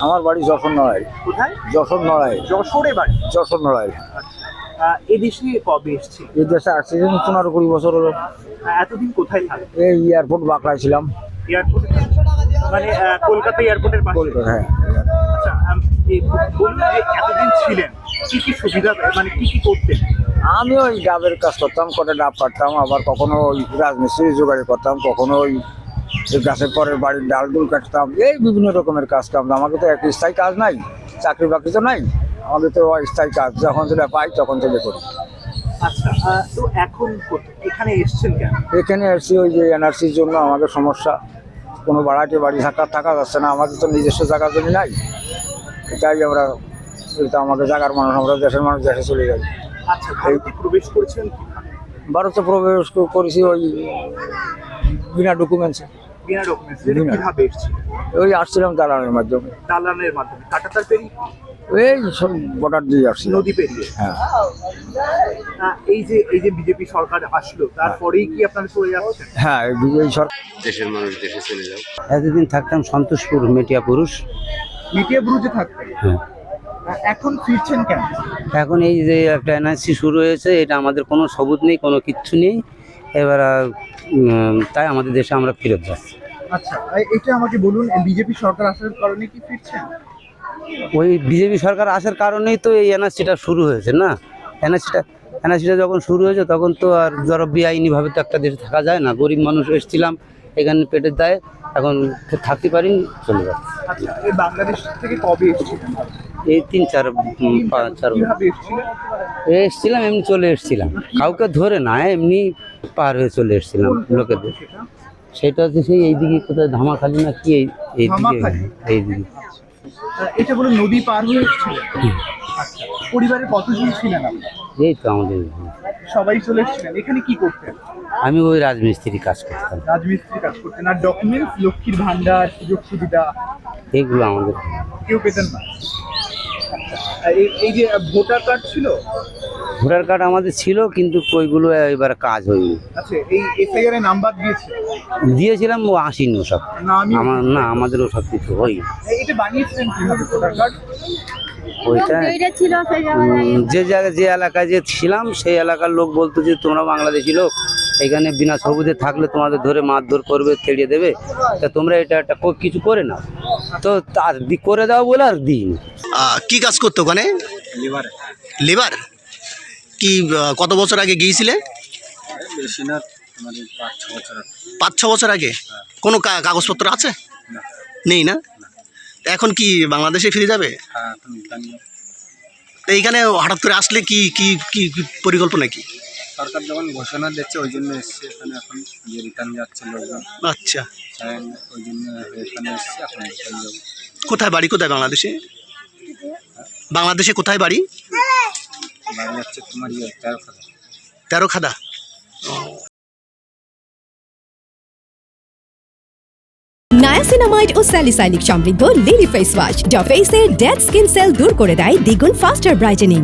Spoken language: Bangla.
আমার বাড়ি যশোর নড়াইল। কোথায়? যশোর নড়াইল। যশোরে বাড়ি। যশোর নড়াইল। এদেশে কবে এসেছিল? এই দেশে আসছি 15-20 বছর হলো। এতদিন কোথায় থাকে? এই এয়ারপোর্ট বাঁকড়ায় ছিলাম। এয়ারপোর্টে মানে কলকাতা এয়ারপোর্টের পাশে। কলকাতা, হ্যাঁ। আচ্ছা, বলুন যে এতদিন ছিলেন কি কি সুবিধা, মানে কি কি করতেন? আমি ওই ডাবের কাজ করতাম, কটা ডাব কাটতাম, আবার কখনো ওই রাজমিস্ত্রি জোগাড়ি করতাম, কখনো ওই গাছের পরের বাড়ির ডাল ডুল কাটতাম, এই বিভিন্ন রকমের কাজ কাম। আমাকে তো এক স্থায়ী কাজ নাই, চাকরি বাকরি তো নাই, আমাদের তো অস্থায়ী কাজ, যখন যেটা পাই তখন থেকে করি। আচ্ছা, তো এখন এখানে এসেছেন কেন? এখানে এসেছি ওই যে এনআরসির জন্য। আমাদের সমস্যা, কোনো বাড়াতে বাড়ি থাকা যাচ্ছে না, আমাদের তো নিজস্ব জায়গা জমি নাই, এটাই আমরা, এটা আমাদের জায়গার মানুষ, আমরা দেশের মানুষ দেশে চলে যাই। আচ্ছা, ভারতে প্রবেশ করেছেন কিভাবে? ভারতে প্রবেশ করেছি ওই বিনা ডকুমেন্টসে। বিনা ডকুমেন্টস? বিনা। কিভাবে এসেছিলেন? ওই আসছিলাম দালানের মাধ্যমে, দালানের মাধ্যমে, কাঁটাতার পেরিয়ে, এই সব বর্ডার দিয়ে আসছি। নদী পেরিয়ে? হ্যাঁ। এই যে বিজেপি সরকার আসলো, তারপরেই কি আপনারা চলে যাচ্ছেন? হ্যাঁ, এই সরকার। দেশের মানুষ দেশে চলে যাও। এতদিন থাকতাম সন্তোষপুর মেটিয়া পুরুষ। মিডিয়া ব্রুজে থাকতেন, হ্যাঁ। এখন ফিরছেন কেন? এখন এই যে একটা এনআরসি শুরু হয়েছে, এটা আমাদের কোনো সবুজ নেই, কোনো কিচ্ছু নেই। এবার তাই আমাদের দেশে আমরা ফেরত যাচ্ছি। আচ্ছা, এটা আমাকে বলুন, বিজেপি সরকার আসার কারণে কি ফিরছেন? ওই বিজেপি সরকার আসার কারণেই তো এই এনআরসিটা শুরু হয়েছে না। এনআরসিটা যখন শুরু হয়েছে তখন তো আর ধরো বেআইনিভাবে তো একটা দেশে থাকা যায় না। গরিব মানুষ এসেছিলাম এখানে পেটের দায়ে, এখন থাকতে পারিনি, চলে যাচ্ছে। আচ্ছা, এই বাংলাদেশ থেকে কবে এসেছিলেন? এই 3-4 কিভাবে এসেছিলেন? এসছিলাম, এমনি চলে এসছিলাম, কাউকে ধরে না, এমনি পার হয়ে চলে এসছিলাম লোকেদের। সেটা সেটা হচ্ছে সেই এইদিকে কোথায় ধামাখালি না কি, এইদিকে, ধামাখালি? এইদিকে। এটা বলুন নদী পার হয়ে এসেছিলেন? আচ্ছা, পরিবারে কতজন ছিলেন আপনার? এই তো আমাদের, সবাই চলে এসেছিলেন। এখানে কি করতেন? আমি ওই রাজমিস্ত্রি কাজ করতাম, রাজমিস্ত্রি কাজ করতেন। আর ডকুমেন্টস, লক্ষ্মীর ভান্ডার, সুযোগ সুবিধা এইগুলো আমাদের। কেউ পেতেন না? আচ্ছা, এই যে ভোটার কার্ড ছিল? ভোটার কার্ড আমাদের ছিল, কিন্তু ওইগুলো এবার কাজ হয়নি। আচ্ছা, এই এসআইআর এর নাম্বার দিয়েছে? দিয়েছিলাম, ও আসেনি ওসব। না, আমি আমাদেরও সব কিছু হয়নি। এটা বানিয়েছিলেন কিভাবে ভোটার কার্ড? ওইটা যে জায়গায়, যে এলাকায় যে ছিলাম সেই এলাকার লোক বলতো যে তোমরা বাংলাদেশি লোক, এখানে বিনা সবুজে থাকলে তোমাদের ধরে মারধর করবে, তেড়িয়ে দেবে, তা তোমরা এটা একটা কিছু করে নাও। তো তার করে দাও বলে আর দিইনি। কি কাজ করতো ওখানে? লিভার। কি কত বছর আগে গিয়েছিলে? 5-6 বছর আগে। কোনো কাগজপত্র আছে? নেই না? এখন কি বাংলাদেশে ফিরে যাবে? তো এইখানে হঠাৎ করে আসলে কি কি কি পরিকল্পনা কি? সরকার যখন ঘোষণা দিচ্ছে ওই জন্য এসছে এখানে, এখন যে রিটার্ন যাচ্ছে লোকজন, আচ্ছা, ওই জন্য এখানে এসছে, এখন রিটার্ন যাবো। কোথায় বাড়ি? কোথায় বাংলাদেশে? বাংলাদেশে কোথায় বাড়ি? বাড়ি যাচ্ছে তোমার 13 তেরোখাদা। নায়াসিনামাইড ও স্যালিসাইলিক সমৃদ্ধ লিলি ফেস ওয়াশ, যা ফেসের ডেড স্কিন সেল দূর করে দেয় দ্বিগুণ ফাস্টার ব্রাইটেনিং।